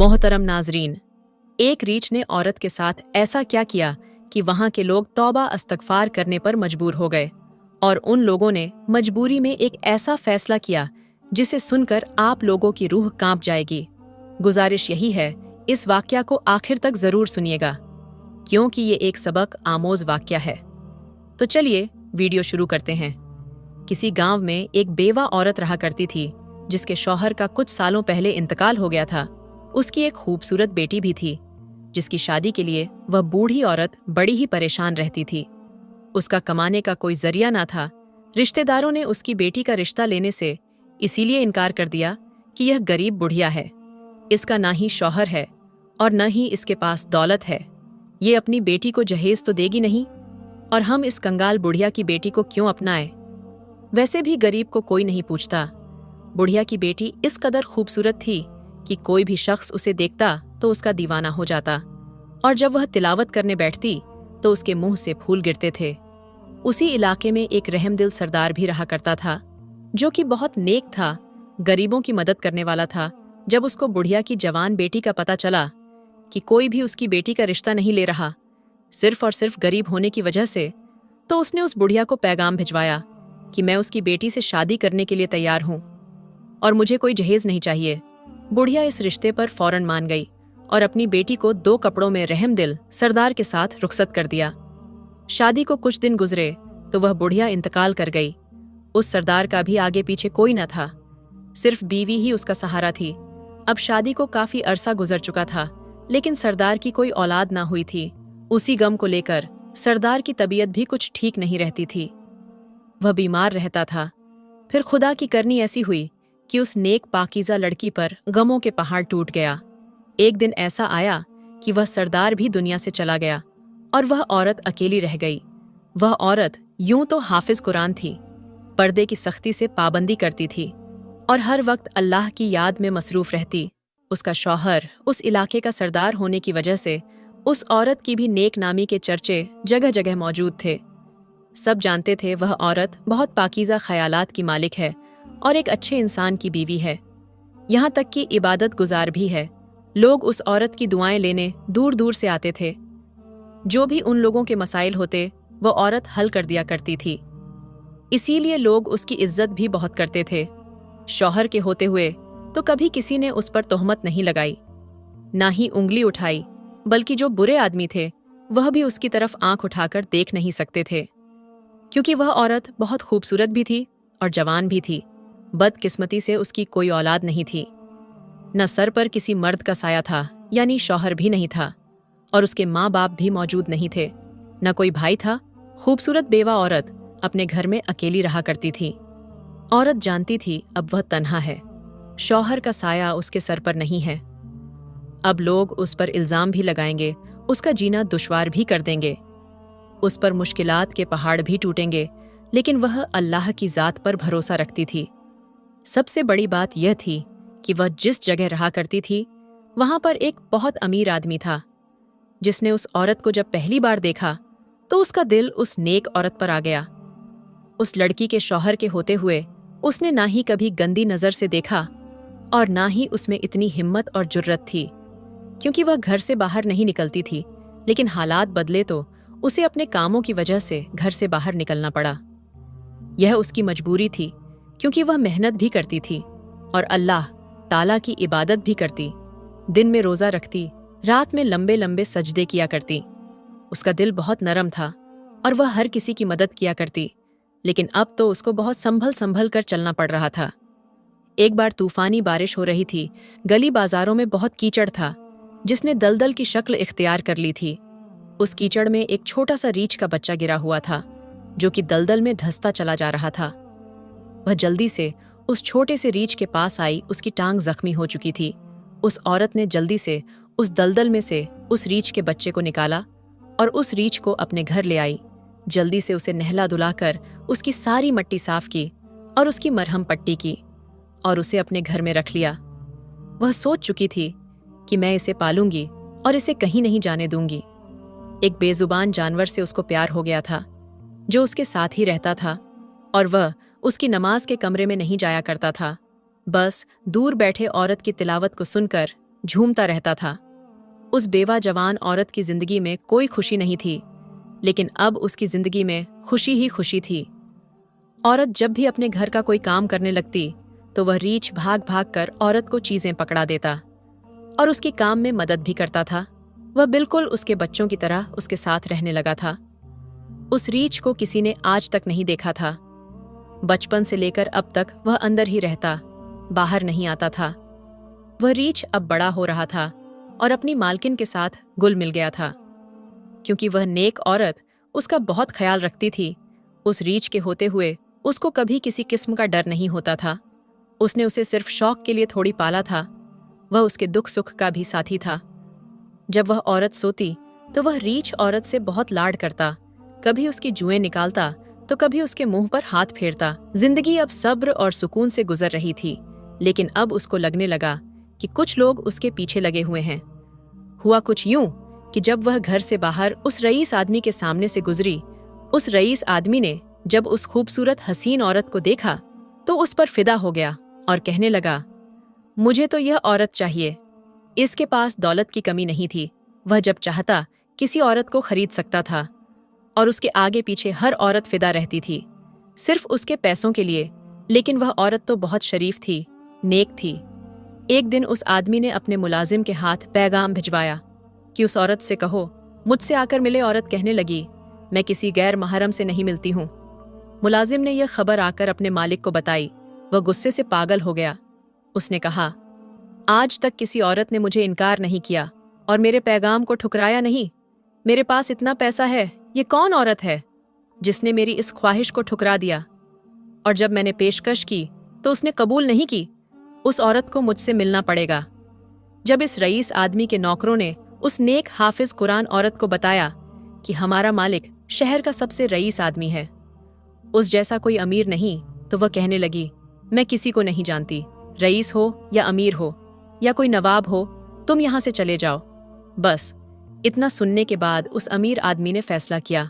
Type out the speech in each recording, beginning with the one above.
मोहतरम नाजरीन, एक रीछ ने औरत के साथ ऐसा क्या किया कि वहां के लोग तौबा इस्तगफार करने पर मजबूर हो गए और उन लोगों ने मजबूरी में एक ऐसा फैसला किया जिसे सुनकर आप लोगों की रूह कांप जाएगी। गुजारिश यही है, इस वाकया को आखिर तक जरूर सुनिएगा क्योंकि ये एक सबक आमोज वाकया है। तो चलिए वीडियो शुरू करते हैं। किसी गांव में एक बेवा औरत रहा करती थी जिसके शौहर का कुछ सालों पहले इंतकाल हो गया था। उसकी एक खूबसूरत बेटी भी थी जिसकी शादी के लिए वह बूढ़ी औरत बड़ी ही परेशान रहती थी। उसका कमाने का कोई जरिया ना था। रिश्तेदारों ने उसकी बेटी का रिश्ता लेने से इसीलिए इनकार कर दिया कि यह गरीब बुढ़िया है, इसका ना ही शौहर है और न ही इसके पास दौलत है, ये अपनी बेटी को जहेज तो देगी नहीं और हम इस कंगाल बुढ़िया की बेटी को क्यों अपनाएं। वैसे भी गरीब को कोई नहीं पूछता। बुढ़िया की बेटी इस कदर खूबसूरत थी कि कोई भी शख्स उसे देखता तो उसका दीवाना हो जाता और जब वह तिलावत करने बैठती तो उसके मुंह से फूल गिरते थे। उसी इलाके में एक रहमदिल सरदार भी रहा करता था जो कि बहुत नेक था, गरीबों की मदद करने वाला था। जब उसको बुढ़िया की जवान बेटी का पता चला कि कोई भी उसकी बेटी का रिश्ता नहीं ले रहा सिर्फ और सिर्फ गरीब होने की वजह से, तो उसने उस बुढ़िया को पैगाम भिजवाया कि मैं उसकी बेटी से शादी करने के लिए तैयार हूं और मुझे कोई जहेज नहीं चाहिए। बुढ़िया इस रिश्ते पर फौरन मान गई और अपनी बेटी को 2 कपड़ों में रहमदिल सरदार के साथ रुखसत कर दिया। शादी को कुछ दिन गुजरे तो वह बुढ़िया इंतकाल कर गई। उस सरदार का भी आगे पीछे कोई न था, सिर्फ बीवी ही उसका सहारा थी। अब शादी को काफी अरसा गुजर चुका था लेकिन सरदार की कोई औलाद ना हुई थी। उसी गम को लेकर सरदार की तबीयत भी कुछ ठीक नहीं रहती थी, वह बीमार रहता था। फिर खुदा की करनी ऐसी हुई कि उस नेक पाकीज़ा लड़की पर गमों के पहाड़ टूट गया। एक दिन ऐसा आया कि वह सरदार भी दुनिया से चला गया और वह औरत अकेली रह गई। वह औरत यूं तो हाफिज कुरान थी, पर्दे की सख्ती से पाबंदी करती थी और हर वक्त अल्लाह की याद में मसरूफ रहती। उसका शौहर उस इलाके का सरदार होने की वजह से उस औरत की भी नेक नामी के चर्चे जगह जगह मौजूद थे। सब जानते थे वह औरत बहुत पाकीज़ा ख्यालात की मालिक है और एक अच्छे इंसान की बीवी है, यहाँ तक कि इबादत गुजार भी है। लोग उस औरत की दुआएं लेने दूर दूर से आते थे। जो भी उन लोगों के मसाइल होते वो औरत हल कर दिया करती थी, इसीलिए लोग उसकी इज्जत भी बहुत करते थे। शौहर के होते हुए तो कभी किसी ने उस पर तोहमत नहीं लगाई, ना ही उंगली उठाई, बल्कि जो बुरे आदमी थे वह भी उसकी तरफ आंख उठाकर देख नहीं सकते थे क्योंकि वह औरत बहुत खूबसूरत भी थी और जवान भी थी। बदकिस्मती से उसकी कोई औलाद नहीं थी, न सर पर किसी मर्द का साया था, यानी शौहर भी नहीं था और उसके माँ बाप भी मौजूद नहीं थे, न कोई भाई था। खूबसूरत बेवा औरत अपने घर में अकेली रहा करती थी। औरत जानती थी अब वह तन्हा है, शौहर का साया उसके सर पर नहीं है। अब लोग उस पर इल्जाम भी लगाएंगे, उसका जीना दुश्वार भी कर देंगे, उस पर मुश्किलात के पहाड़ भी टूटेंगे, लेकिन वह अल्लाह की ज़ात पर भरोसा रखती थी। सबसे बड़ी बात यह थी कि वह जिस जगह रहा करती थी वहां पर एक बहुत अमीर आदमी था जिसने उस औरत को जब पहली बार देखा तो उसका दिल उस नेक औरत पर आ गया। उस लड़की के शौहर के होते हुए उसने ना ही कभी गंदी नज़र से देखा और ना ही उसमें इतनी हिम्मत और जुर्रत थी, क्योंकि वह घर से बाहर नहीं निकलती थी। लेकिन हालात बदले तो उसे अपने कामों की वजह से घर से बाहर निकलना पड़ा। यह उसकी मजबूरी थी क्योंकि वह मेहनत भी करती थी और अल्लाह ताला की इबादत भी करती। दिन में रोज़ा रखती, रात में लंबे लंबे सजदे किया करती। उसका दिल बहुत नरम था और वह हर किसी की मदद किया करती, लेकिन अब तो उसको बहुत संभल संभल कर चलना पड़ रहा था। एक बार तूफानी बारिश हो रही थी, गली बाजारों में बहुत कीचड़ था जिसने दलदल की शक्ल इख्तियार कर ली थी। उस कीचड़ में एक छोटा सा रीछ का बच्चा गिरा हुआ था जो कि दलदल में धंसता चला जा रहा था। वह जल्दी से उस छोटे से रीछ के पास आई, उसकी टांग जख्मी हो चुकी थी। उस औरत ने जल्दी से उस दलदल में से उस रीछ के बच्चे को निकाला और उस रीछ को अपने घर ले आई। जल्दी से उसे नहला धुलाकर उसकी सारी मट्टी साफ की और उसकी मरहम पट्टी की और उसे अपने घर में रख लिया। वह सोच चुकी थी कि मैं इसे पालूंगी और इसे कहीं नहीं जाने दूंगी। एक बेजुबान जानवर से उसको प्यार हो गया था जो उसके साथ ही रहता था और वह उसकी नमाज के कमरे में नहीं जाया करता था। बस दूर बैठे औरत की तिलावत को सुनकर झूमता रहता था। उस बेवा जवान औरत की जिंदगी में कोई खुशी नहीं थी, लेकिन अब उसकी जिंदगी में खुशी ही खुशी थी। औरत जब भी अपने घर का कोई काम करने लगती तो वह रीछ भाग भाग कर औरत को चीजें पकड़ा देता और उसकी काम में मदद भी करता था। वह बिल्कुल उसके बच्चों की तरह उसके साथ रहने लगा था। उस रीछ को किसी ने आज तक नहीं देखा था। बचपन से लेकर अब तक वह अंदर ही रहता, बाहर नहीं आता था। वह रीछ अब बड़ा हो रहा था और अपनी मालकिन के साथ घुल मिल गया था। क्योंकि वह नेक औरत उसका बहुत ख्याल रखती थी, उस रीछ के होते हुए उसको कभी किसी किस्म का डर नहीं होता था। उसने उसे सिर्फ शौक के लिए थोड़ी पाला था, वह उसके दुख सुख का भी साथी था। जब वह औरत सोती तो वह रीछ औरत से बहुत लाड करता, कभी उसकी जुएं निकालता तो कभी उसके मुंह पर हाथ फेरता। जिंदगी अब सब्र और सुकून से गुजर रही थी, लेकिन अब उसको लगने लगा कि कुछ लोग उसके पीछे लगे हुए हैं। हुआ कुछ यूं कि जब वह घर से बाहर उस रईस आदमी के सामने से गुजरी, उस रईस आदमी ने जब उस खूबसूरत हसीन औरत को देखा तो उस पर फिदा हो गया और कहने लगा, मुझे तो यह औरत चाहिए। इसके पास दौलत की कमी नहीं थी, वह जब चाहता किसी औरत को खरीद सकता था और उसके आगे पीछे हर औरत फिदा रहती थी, सिर्फ उसके पैसों के लिए। लेकिन वह औरत तो बहुत शरीफ थी, नेक थी। एक दिन उस आदमी ने अपने मुलाजिम के हाथ पैगाम भिजवाया कि उस औरत से कहो मुझसे आकर मिले। औरत कहने लगी, मैं किसी गैर महरम से नहीं मिलती हूँ। मुलाजिम ने यह खबर आकर अपने मालिक को बताई। वह गुस्से से पागल हो गया। उसने कहा, आज तक किसी औरत ने मुझे इनकार नहीं किया और मेरे पैगाम को ठुकराया नहीं। मेरे पास इतना पैसा है, ये कौन औरत है जिसने मेरी इस ख्वाहिश को ठुकरा दिया? और जब मैंने पेशकश की तो उसने कबूल नहीं की। उस औरत को मुझसे मिलना पड़ेगा। जब इस रईस आदमी के नौकरों ने उस नेक हाफिज कुरान औरत को बताया कि हमारा मालिक शहर का सबसे रईस आदमी है, उस जैसा कोई अमीर नहीं, तो वह कहने लगी, मैं किसी को नहीं जानती, रईस हो या अमीर हो या कोई नवाब हो, तुम यहां से चले जाओ। बस इतना सुनने के बाद उस अमीर आदमी ने फैसला किया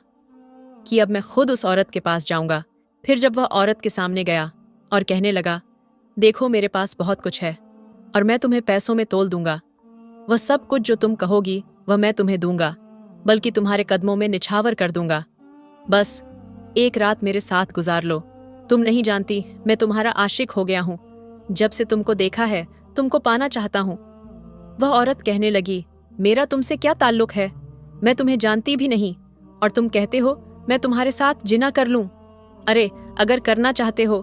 कि अब मैं खुद उस औरत के पास जाऊंगा। फिर जब वह औरत के सामने गया और कहने लगा, देखो मेरे पास बहुत कुछ है और मैं तुम्हें पैसों में तोल दूंगा। वह सब कुछ जो तुम कहोगी वह मैं तुम्हें दूंगा, बल्कि तुम्हारे कदमों में निछावर कर दूंगा। बस एक रात मेरे साथ गुजार लो। तुम नहीं जानती मैं तुम्हारा आशिक हो गया हूं। जब से तुमको देखा है तुमको पाना चाहता हूं। वह औरत कहने लगी, मेरा तुमसे क्या ताल्लुक है? मैं तुम्हें जानती भी नहीं और तुम कहते हो मैं तुम्हारे साथ जिना कर लूं। अरे अगर करना चाहते हो,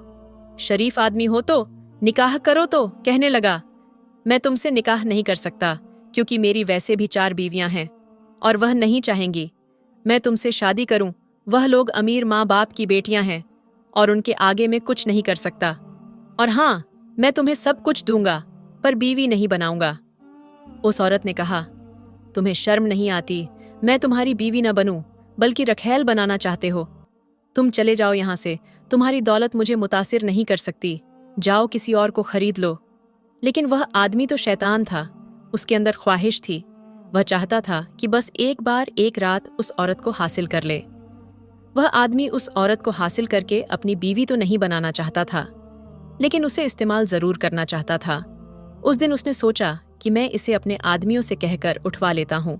शरीफ आदमी हो तो निकाह करो। तो कहने लगा, मैं तुमसे निकाह नहीं कर सकता क्योंकि मेरी वैसे भी 4 बीवियां हैं और वह नहीं चाहेंगी मैं तुमसे शादी करूं। वह लोग अमीर माँ बाप की बेटियां हैं और उनके आगे में कुछ नहीं कर सकता। और हाँ, मैं तुम्हें सब कुछ दूंगा पर बीवी नहीं बनाऊंगा। उस औरत ने कहा, तुम्हें शर्म नहीं आती? मैं तुम्हारी बीवी न बनूं बल्कि रखैल बनाना चाहते हो। तुम चले जाओ यहाँ से, तुम्हारी दौलत मुझे मुतासिर नहीं कर सकती। जाओ किसी और को खरीद लो। लेकिन वह आदमी तो शैतान था, उसके अंदर ख्वाहिश थी। वह चाहता था कि बस एक बार एक रात उस औरत को हासिल कर ले। वह आदमी उस औरत को हासिल करके अपनी बीवी तो नहीं बनाना चाहता था, लेकिन उसे इस्तेमाल जरूर करना चाहता था। उस दिन उसने सोचा कि मैं इसे अपने आदमियों से कहकर उठवा लेता हूँ।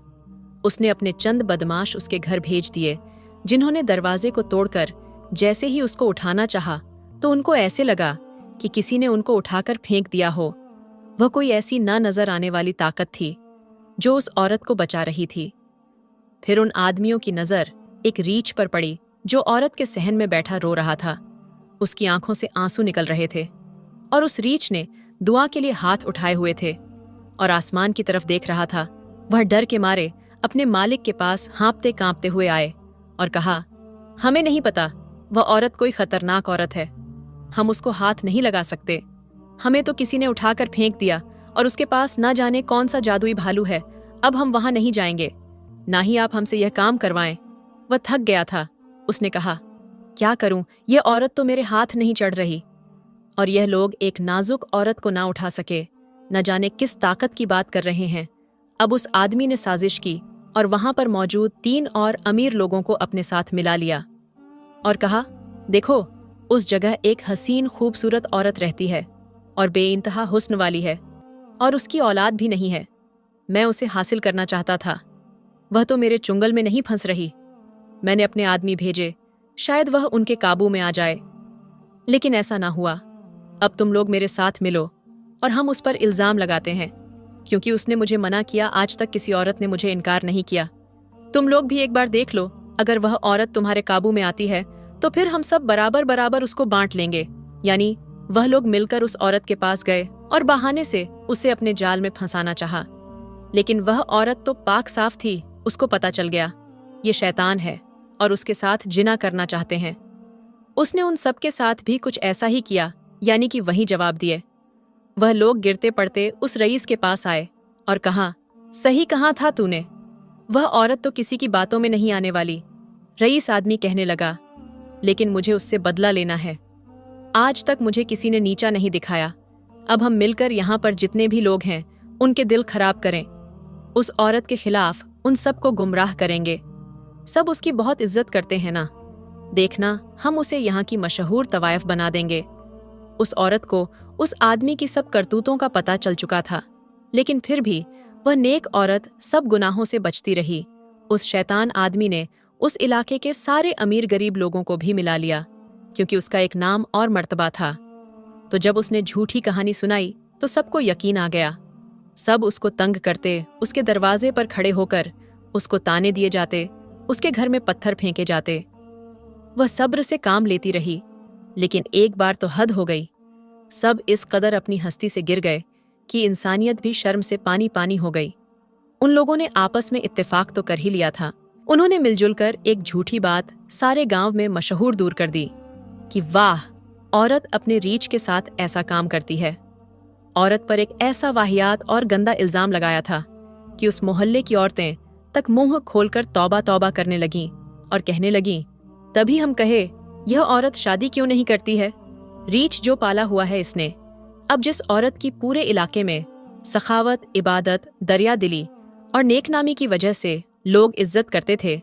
उसने अपने चंद बदमाश उसके घर भेज दिए, जिन्होंने दरवाजे को तोड़कर जैसे ही उसको उठाना चाहा तो उनको ऐसे लगा कि किसी ने उनको उठाकर फेंक दिया हो। वह कोई ऐसी ना नजर आने वाली ताकत थी जो उस औरत को बचा रही थी। फिर उन आदमियों की नजर एक रीछ पर पड़ी जो औरत के सहन में बैठा रो रहा था। उसकी आंखों से आंसू निकल रहे थे और उस रीछ ने दुआ के लिए हाथ उठाए हुए थे और आसमान की तरफ देख रहा था। वह डर के मारे अपने मालिक के पास हाँपते कांपते हुए आए और कहा, हमें नहीं पता, वह औरत कोई खतरनाक औरत है, हम उसको हाथ नहीं लगा सकते। हमें तो किसी ने उठाकर फेंक दिया और उसके पास ना जाने कौन सा जादुई भालू है। अब हम वहां नहीं जाएंगे, ना ही आप हमसे यह काम करवाएं। वह थक गया था। उसने कहा, क्या करूं, यह औरत तो मेरे हाथ नहीं चढ़ रही और यह लोग एक नाजुक औरत को ना उठा सके। न जाने किस ताकत की बात कर रहे हैं। अब उस आदमी ने साजिश की और वहां पर मौजूद 3 और अमीर लोगों को अपने साथ मिला लिया और कहा, देखो उस जगह एक हसीन खूबसूरत औरत रहती है और बेइंतहा हुस्न वाली है और उसकी औलाद भी नहीं है। मैं उसे हासिल करना चाहता था। वह तो मेरे चुंगल में नहीं फंस रही। मैंने अपने आदमी भेजे, शायद वह उनके काबू में आ जाए, लेकिन ऐसा ना हुआ। अब तुम लोग मेरे साथ मिलो और हम उस पर इल्जाम लगाते हैं, क्योंकि उसने मुझे मना किया। आज तक किसी औरत ने मुझे इनकार नहीं किया। तुम लोग भी एक बार देख लो, अगर वह औरत तुम्हारे काबू में आती है तो फिर हम सब बराबर बराबर उसको बांट लेंगे। यानी वह लोग मिलकर उस औरत के पास गए और बहाने से उसे अपने जाल में फंसाना चाहा, लेकिन वह औरत तो पाक साफ थी। उसको पता चल गया ये शैतान है और उसके साथ जिना करना चाहते हैं। उसने उन सब के साथ भी कुछ ऐसा ही किया, यानी कि वही जवाब दिए। वह लोग गिरते पड़ते उस रईस के पास आए और कहा, सही कहा था तूने, वह औरत तो किसी की बातों में नहीं आने वाली। रईस आदमी कहने लगा, लेकिन मुझे उससे बदला लेना है। आज तक मुझे किसी ने नीचा नहीं दिखाया। अब हम मिलकर यहाँ पर जितने भी लोग हैं उनके दिल खराब करें। उस औरत के खिलाफ उन सबको गुमराह करेंगे। सब उसकी बहुत इज्जत करते हैं ना। देखना, हम उसे यहाँ की मशहूर तवायफ बना देंगे। उस औरत को उस आदमी की सब करतूतों का पता चल चुका था, लेकिन फिर भी वह नेक औरत सब गुनाहों से बचती रही। उस शैतान आदमी ने उस इलाके के सारे अमीर गरीब लोगों को भी मिला लिया, क्योंकि उसका एक नाम और मर्तबा था। तो जब उसने झूठी कहानी सुनाई तो सबको यकीन आ गया। सब उसको तंग करते, उसके दरवाजे पर खड़े होकर उसको ताने दिए जाते, उसके घर में पत्थर फेंके जाते। वह सब्र से काम लेती रही, लेकिन एक बार तो हद हो गई। सब इस कदर अपनी हस्ती से गिर गए कि इंसानियत भी शर्म से पानी पानी हो गई। उन लोगों ने आपस में इत्तेफाक तो कर ही लिया था। उन्होंने मिलजुल कर एक झूठी बात सारे गांव में मशहूर दूर कर दी कि वाह, औरत अपने रीछ के साथ ऐसा काम करती है। औरत पर एक ऐसा वाहियात और गंदा इल्जाम लगाया था कि उस मोहल्ले की औरतें तक मुंह खोलकर तौबा तौबा करने लगीं और कहने लगीं, तभी हम कहे यह औरत शादी क्यों नहीं करती है। रीछ जो पाला हुआ है इसने। अब जिस औरत की पूरे इलाके में सखावत, इबादत, दरिया दिली और नेकनामी की वजह से लोग इज्जत करते थे,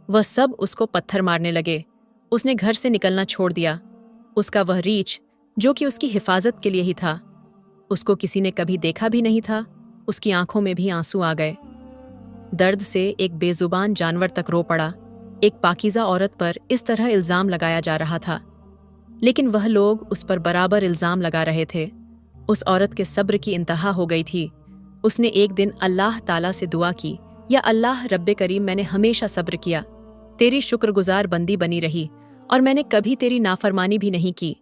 वह सब उसको पत्थर मारने लगे। उसने घर से निकलना छोड़ दिया। उसका वह रीछ जो कि उसकी हिफाजत के लिए ही था, उसको किसी ने कभी देखा भी नहीं था। उसकी आंखों में भी आंसू आ गए। दर्द से एक बेजुबान जानवर तक रो पड़ा। एक पाकीज़ा औरत पर इस तरह इल्जाम लगाया जा रहा था, लेकिन वह लोग उस पर बराबर इल्जाम लगा रहे थे। उस औरत के सब्र की इंतहा हो गई थी। उसने एक दिन अल्लाह ताला से दुआ की, या अल्लाह रब्बे करीम, मैंने हमेशा सब्र किया, तेरी शुक्रगुजार बंदी बनी रही और मैंने कभी तेरी नाफरमानी भी नहीं की,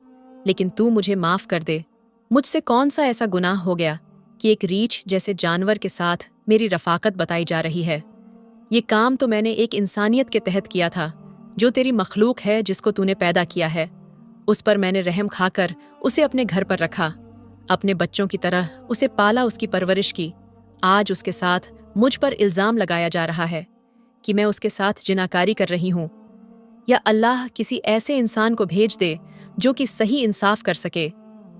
लेकिन तू मुझे माफ़ कर दे। मुझसे कौन सा ऐसा गुनाह हो गया कि एक रीछ जैसे जानवर के साथ मेरी रफ़ाकत बताई जा रही है। ये काम तो मैंने एक इंसानियत के तहत किया था, जो तेरी मखलूक है, जिसको तूने पैदा किया है। उस पर मैंने रहम खाकर उसे अपने घर पर रखा, अपने बच्चों की तरह उसे पाला, उसकी परवरिश की। आज उसके साथ मुझ पर इल्ज़ाम लगाया जा रहा है कि मैं उसके साथ जिनाकारी कर रही हूँ। या अल्लाह किसी ऐसे इंसान को भेज दे जो कि सही इंसाफ कर सके।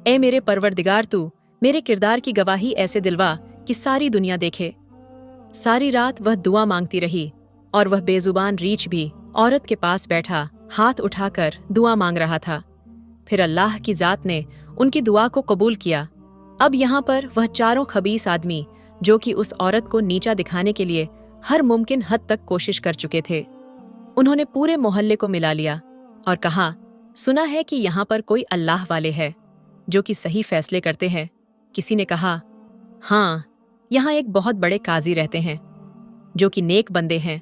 ए मेरे परवरदिगार, तू मेरे किरदार की गवाही ऐसे दिलवा कि सारी दुनिया देखे। सारी रात वह दुआ मांगती रही और वह बेजुबान रीछ भी औरत के पास बैठा हाथ उठाकर दुआ मांग रहा था। फिर अल्लाह की जात ने उनकी दुआ को कबूल किया। अब यहाँ पर वह चारों खबीस आदमी जो कि उस औरत को नीचा दिखाने के लिए हर मुमकिन हद तक कोशिश कर चुके थे, उन्होंने पूरे मोहल्ले को मिला लिया और कहा, सुना है कि यहाँ पर कोई अल्लाह वाले हैं जो कि सही फैसले करते हैं। किसी ने कहा, हाँ, यहाँ एक बहुत बड़े काजी रहते हैं जो कि नेक बंदे हैं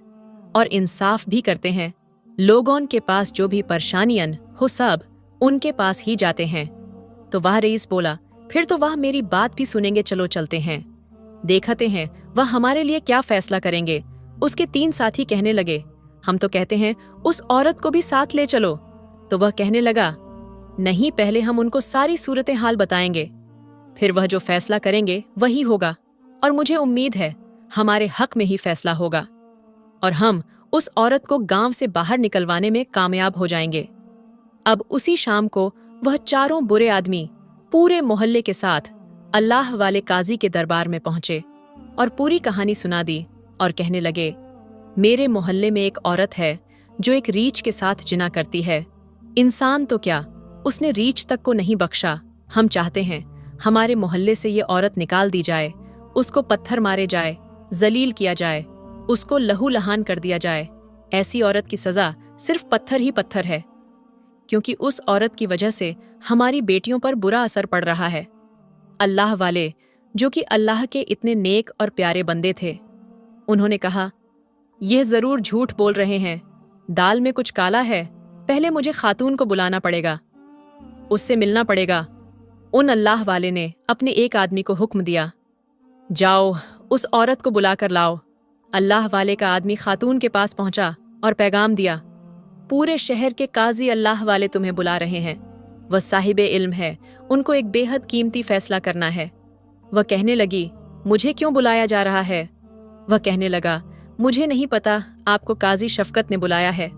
और इंसाफ भी करते हैं। लोगों के पास जो भी परेशानियां हो सब उनके पास ही जाते हैं। तो वह रईस बोला, फिर तो वह मेरी बात भी सुनेंगे, चलो चलते हैं, देखते हैं वह हमारे लिए क्या फैसला करेंगे। उसके 3 साथी कहने लगे, हम तो कहते हैं उस औरत को भी साथ ले चलो। तो वह कहने लगा, नहीं, पहले हम उनको सारी सूरतें हाल बताएंगे, फिर वह जो फैसला करेंगे वही होगा, और मुझे उम्मीद है हमारे हक में ही फैसला होगा और हम उस औरत को गांव से बाहर निकलवाने में कामयाब हो जाएंगे। अब उसी शाम को वह चारों बुरे आदमी पूरे मोहल्ले के साथ अल्लाह वाले काजी के दरबार में पहुंचे और पूरी कहानी सुना दी और कहने लगे, मेरे मोहल्ले में एक औरत है जो एक रीछ के साथ जिना करती है। इंसान तो क्या, उसने रीछ तक को नहीं बख्शा। हम चाहते हैं हमारे मोहल्ले से ये औरत निकाल दी जाए, उसको पत्थर मारे जाए, जलील किया जाए, उसको लहू लहान कर दिया जाए। ऐसी औरत की सज़ा सिर्फ पत्थर ही पत्थर है, क्योंकि उस औरत की वजह से हमारी बेटियों पर बुरा असर पड़ रहा है। अल्लाह वाले, जो कि अल्लाह के इतने नेक और प्यारे बंदे थे, उन्होंने कहा, यह ज़रूर झूठ बोल रहे हैं, दाल में कुछ काला है, पहले मुझे खातून को बुलाना पड़ेगा, उससे मिलना पड़ेगा। उन अल्लाह वाले ने अपने एक आदमी को हुक्म दिया, जाओ उस औरत को बुलाकर लाओ। अल्लाह वाले का आदमी खातून के पास पहुंचा और पैगाम दिया, पूरे शहर के काजी अल्लाह वाले तुम्हें बुला रहे हैं। वह साहिबे इल्म है, उनको एक बेहद कीमती फैसला करना है। वह कहने लगी, मुझे क्यों बुलाया जा रहा है? वह कहने लगा, मुझे नहीं पता, आपको काजी शफकत ने बुलाया है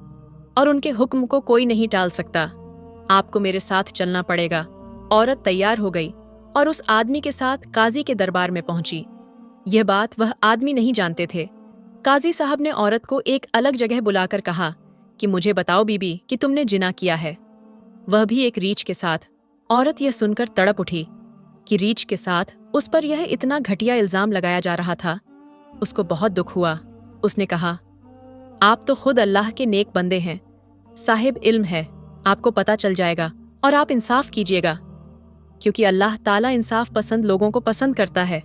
और उनके हुक्म को कोई नहीं टाल सकता, आपको मेरे साथ चलना पड़ेगा। औरत तैयार हो गई और उस आदमी के साथ काजी के दरबार में पहुंची। यह बात वह आदमी नहीं जानते थे। काजी साहब ने औरत को एक अलग जगह बुलाकर कहा कि मुझे बताओ बीबी कि तुमने जिना किया है, वह भी एक रीछ के साथ। औरत यह सुनकर तड़प उठी कि रीछ के साथ उस पर यह इतना घटिया इल्जाम लगाया जा रहा था। उसको बहुत दुख हुआ। उसने कहा, आप तो खुद अल्लाह के नेक बंदे हैं, साहिब इल्म है, आपको पता चल जाएगा और आप इंसाफ कीजिएगा, क्योंकि अल्लाह ताला इंसाफ पसंद लोगों को पसंद करता है।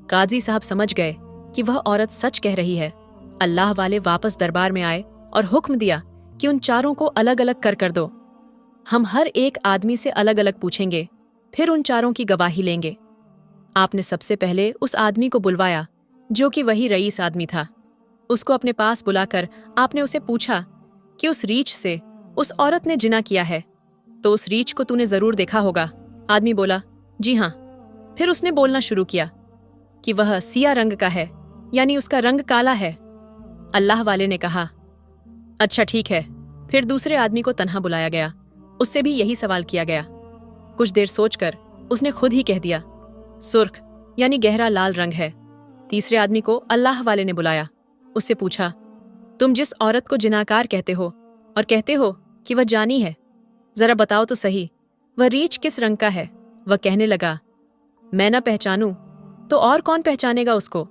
काजी साहब समझ गए कि वह औरत सच कह रही है। अल्लाह वाले वापस दरबार में आए और हुक्म दिया कि उन चारों को अलग अलग कर दो। हम हर एक आदमी से अलग अलग पूछेंगे, फिर उन चारों की गवाही लेंगे। आपने सबसे पहले उस आदमी को बुलवाया जो कि वही रईस आदमी था। उसको अपने पास बुलाकर आपने उसे पूछा कि उस रीछ से उस औरत ने जिना किया है, तो उस रीछ को तूने जरूर देखा होगा। आदमी बोला, जी हाँ। फिर उसने बोलना शुरू किया कि वह सिया रंग का है, यानी उसका रंग काला है। अल्लाह वाले ने कहा, अच्छा ठीक है। फिर दूसरे आदमी को तन्हा बुलाया गया, उससे भी यही सवाल किया गया। कुछ देर सोचकर उसने खुद ही कह दिया, सुर्ख यानी गहरा लाल रंग है। तीसरे आदमी को अल्लाह वाले ने बुलाया, उससे पूछा, तुम जिस औरत को जिनाकार कहते हो और कहते हो कि वह जानी है, जरा बताओ तो सही, वह रीछ किस रंग का है? वह कहने लगा, मैं ना पहचानूं तो और कौन पहचानेगा उसको?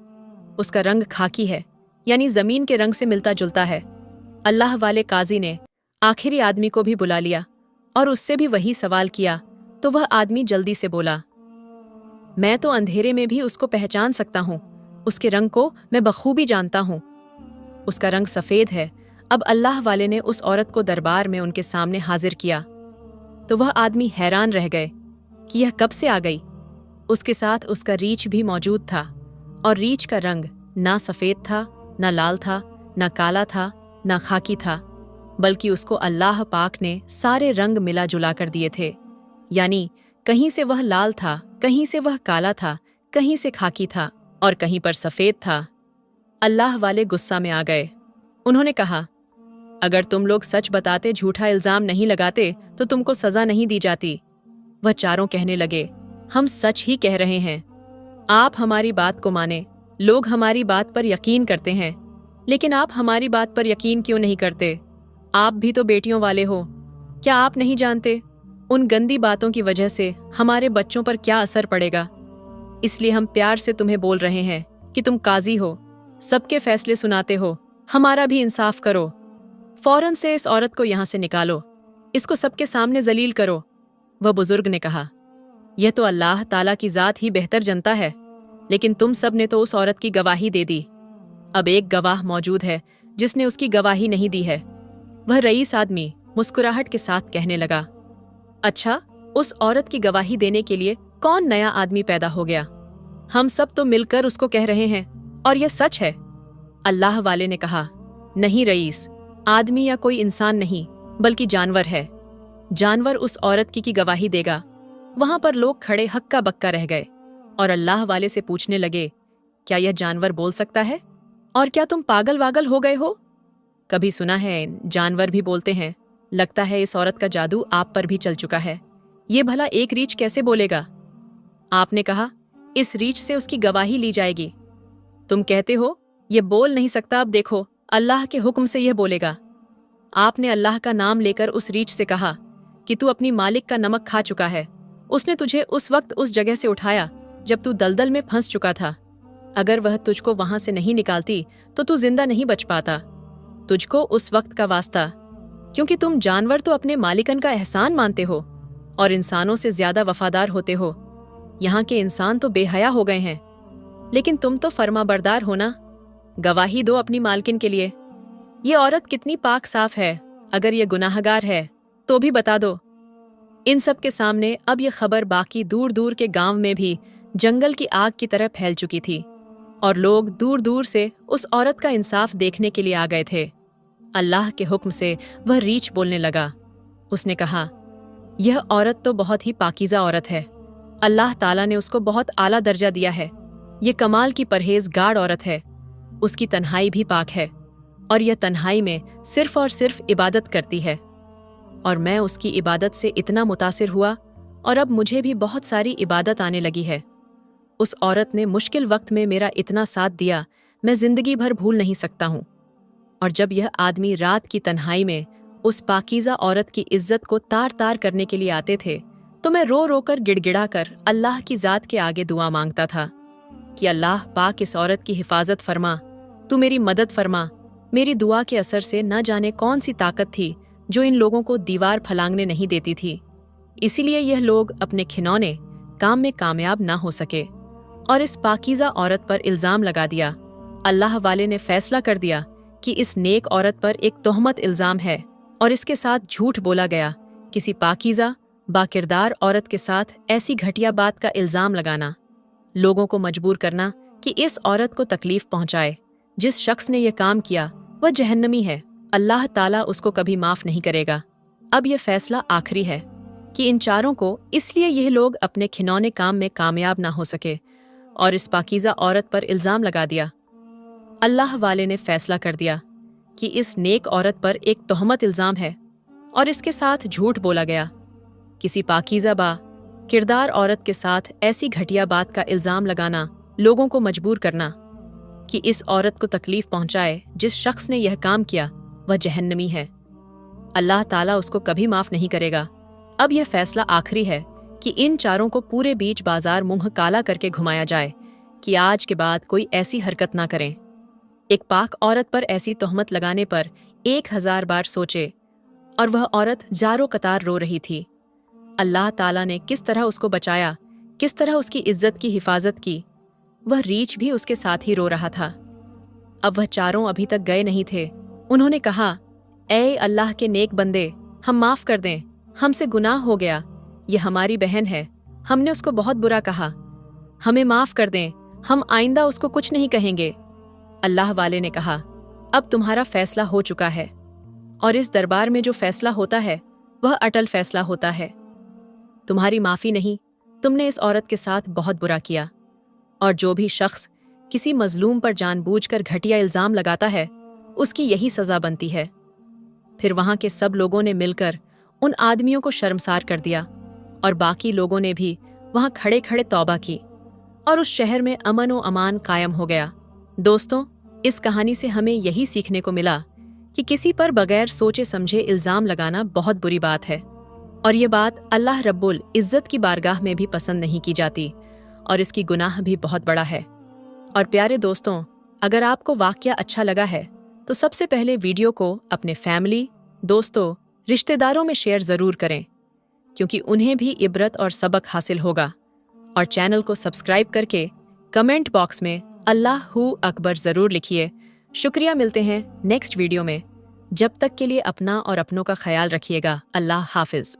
उसका रंग खाकी है, यानी जमीन के रंग से मिलता जुलता है। अल्लाह वाले काजी ने आखिरी आदमी को भी बुला लिया और उससे भी वही सवाल किया, तो वह आदमी जल्दी से बोला, मैं तो अंधेरे में भी उसको पहचान सकता हूँ, उसके रंग को मैं बखूबी जानता हूँ, उसका रंग सफेद है। अब अल्लाह वाले ने उस औरत को दरबार में उनके सामने हाजिर किया, तो वह आदमी हैरान रह गए कि यह कब से आ गई। उसके साथ उसका रीछ भी मौजूद था, और रीछ का रंग ना सफेद था, ना लाल था, ना काला था, ना खाकी था, बल्कि उसको अल्लाह पाक ने सारे रंग मिला जुला कर दिए थे। यानी कहीं से वह लाल था, कहीं से वह काला था, कहीं से खाकी था और कहीं पर सफेद था। अल्लाह वाले गुस्सा में आ गए। उन्होंने कहा, अगर तुम लोग सच बताते, झूठा इल्जाम नहीं लगाते, तो तुमको सजा नहीं दी जाती। वह चारों कहने लगे, हम सच ही कह रहे हैं, आप हमारी बात को माने। लोग हमारी बात पर यकीन करते हैं, लेकिन आप हमारी बात पर यकीन क्यों नहीं करते? आप भी तो बेटियों वाले हो, क्या आप नहीं जानते उन गंदी बातों की वजह से हमारे बच्चों पर क्या असर पड़ेगा? इसलिए हम प्यार से तुम्हें बोल रहे हैं कि तुम काजी हो, सबके फैसले सुनाते हो, हमारा भी इंसाफ करो। फौरन से इस औरत को यहाँ से निकालो, इसको सबके सामने जलील करो। वह बुजुर्ग ने कहा, यह तो अल्लाह ताला की जात ही बेहतर जनता है, लेकिन तुम सब ने तो उस औरत की गवाही दे दी। अब एक गवाह मौजूद है जिसने उसकी गवाही नहीं दी है। वह रईस आदमी मुस्कुराहट के साथ कहने लगा, अच्छा, उस औरत की गवाही देने के लिए कौन नया आदमी पैदा हो गया? हम सब तो मिलकर उसको कह रहे हैं और यह सच है। अल्लाह वाले ने कहा, नहीं रईस, आदमी या कोई इंसान नहीं, बल्कि जानवर है। जानवर उस औरत की गवाही देगा। वहां पर लोग खड़े हक्का बक्का रह गए और अल्लाह वाले से पूछने लगे, क्या यह जानवर बोल सकता है? और क्या तुम पागल वागल हो गए हो? कभी सुना है जानवर भी बोलते हैं? लगता है इस औरत का जादू आप पर भी चल चुका है। ये भला एक रीछ कैसे बोलेगा? आपने कहा, इस रीछ से उसकी गवाही ली जाएगी। तुम कहते हो ये बोल नहीं सकता, अब देखो अल्लाह के हुक्म से यह बोलेगा। आपने अल्लाह का नाम लेकर उस रीछ से कहा कि तू अपनी मालिक का नमक खा चुका है, उसने तुझे उस वक्त उस जगह से उठाया जब तू दलदल में फंस चुका था। अगर वह तुझको वहां से नहीं निकालती तो तू जिंदा नहीं बच पाता। तुझको उस वक्त का वास्ता, क्योंकि तुम जानवर तो अपने मालिकन का एहसान मानते हो और इंसानों से ज्यादा वफादार होते हो। यहाँ के इंसान तो बेहया हो गए हैं, लेकिन तुम तो फर्माबरदार हो ना। गवाही दो अपनी मालकिन के लिए। ये औरत कितनी पाक साफ है, अगर ये गुनाहगार है तो भी बता दो। इन सब के सामने अब ये खबर बाकी दूर दूर के गांव में भी जंगल की आग की तरह फैल चुकी थी और लोग दूर दूर से उस औरत का इंसाफ देखने के लिए आ गए थे। अल्लाह के हुक्म से वह रीछ बोलने लगा। उसने कहा, यह औरत तो बहुत ही पाकीज़ा औरत है। अल्लाह ताला ने उसको बहुत आला दर्जा दिया है। ये कमाल की परहेज़गार औरत है। उसकी तन्हाई भी पाक है और यह तन्हाई में सिर्फ और सिर्फ इबादत करती है। और मैं उसकी इबादत से इतना मुतासिर हुआ और अब मुझे भी बहुत सारी इबादत आने लगी है। उस औरत ने मुश्किल वक्त में मेरा इतना साथ दिया, मैं जिंदगी भर भूल नहीं सकता हूँ। और जब यह आदमी रात की तन्हाई में उस पाकीज़ा औरत की इज्जत को तार तार करने के लिए आते थे तो मैं रो रो कर गिड़गिड़ा कर अल्लाह की ज़ात के आगे दुआ मांगता था कि अल्लाह पाक इस औरत की हिफाजत फरमा, तू मेरी मदद फरमा। मेरी दुआ के असर से न जाने कौन सी ताकत थी जो इन लोगों को दीवार फलांगने नहीं देती थी। इसीलिए यह लोग अपने खिलौने काम में कामयाब ना हो सके और इस पाकीज़ा औरत पर इल्ज़ाम लगा दिया। अल्लाह वाले ने फैसला कर दिया कि इस नेक औरत पर एक तोहमत इल्ज़ाम है और इसके साथ झूठ बोला गया। किसी पाकीज़ा बाकिरदार औरत के साथ ऐसी घटिया बात का इल्ज़ाम लगाना, लोगों को मजबूर करना कि इस औरत को तकलीफ पहुंचाए। जिस शख्स ने यह काम किया वह जहन्नमी है, अल्लाह ताला उसको कभी माफ़ नहीं करेगा। अब यह फैसला आखिरी है कि इन चारों को इसलिए यह लोग अपने खिलौने काम में कामयाब ना हो सके और इस पाकीज़ा औरत पर इल्ज़ाम लगा दिया। अल्लाह वाले ने फैसला कर दिया कि इस नेक औरत पर एक तोहमत इल्ज़ाम है और इसके साथ झूठ बोला गया। किसी पाकीज़ा किरदार औरत के साथ ऐसी घटिया बात का इल्ज़ाम लगाना, लोगों को मजबूर करना कि इस औरत को तकलीफ पहुंचाए। जिस शख्स ने यह काम किया वह जहन्नमी है, अल्लाह ताला उसको कभी माफ़ नहीं करेगा। अब यह फैसला आखिरी है कि इन चारों को पूरे बीच बाजार मुंह काला करके घुमाया जाए कि आज के बाद कोई ऐसी हरकत ना करें। एक पाक औरत पर ऐसी तोहमत लगाने पर 1000 बार सोचे और वह औरत जारो कतार रो रही थी। अल्लाह ताला ने किस तरह उसको बचाया, किस तरह उसकी इज्जत की हिफाजत की। वह रीछ भी उसके साथ ही रो रहा था। अब वह चारों अभी तक गए नहीं थे। उन्होंने कहा, ऐ अल्लाह के नेक बंदे, हम माफ़ कर दें, हमसे गुनाह हो गया। ये हमारी बहन है, हमने उसको बहुत बुरा कहा, हमें माफ़ कर दें, हम आइंदा उसको कुछ नहीं कहेंगे। अल्लाह वाले ने कहा, अब तुम्हारा फैसला हो चुका है और इस दरबार में जो फैसला होता है वह अटल फैसला होता है। तुम्हारी माफ़ी नहीं, तुमने इस औरत के साथ बहुत बुरा किया और जो भी शख्स किसी मजलूम पर जानबूझकर घटिया इल्ज़ाम लगाता है उसकी यही सज़ा बनती है। फिर वहाँ के सब लोगों ने मिलकर उन आदमियों को शर्मसार कर दिया और बाकी लोगों ने भी वहाँ खड़े खड़े तौबा की और उस शहर में अमन व अमान कायम हो गया। दोस्तों, इस कहानी से हमें यही सीखने को मिला कि किसी पर बगैर सोचे समझे इल्ज़ाम लगाना बहुत बुरी बात है और ये बात अल्लाह रब्बुल इज़्ज़त की बारगाह में भी पसंद नहीं की जाती और इसकी गुनाह भी बहुत बड़ा है। और प्यारे दोस्तों, अगर आपको वाक़या अच्छा लगा है तो सबसे पहले वीडियो को अपने फैमिली, दोस्तों, रिश्तेदारों में शेयर ज़रूर करें क्योंकि उन्हें भी इबरत और सबक हासिल होगा। और चैनल को सब्सक्राइब करके कमेंट बॉक्स में अल्लाहू अकबर ज़रूर लिखिए। शुक्रिया, मिलते हैं नेक्स्ट वीडियो में। जब तक के लिए अपना और अपनों का ख्याल रखिएगा। अल्लाह हाफिज़।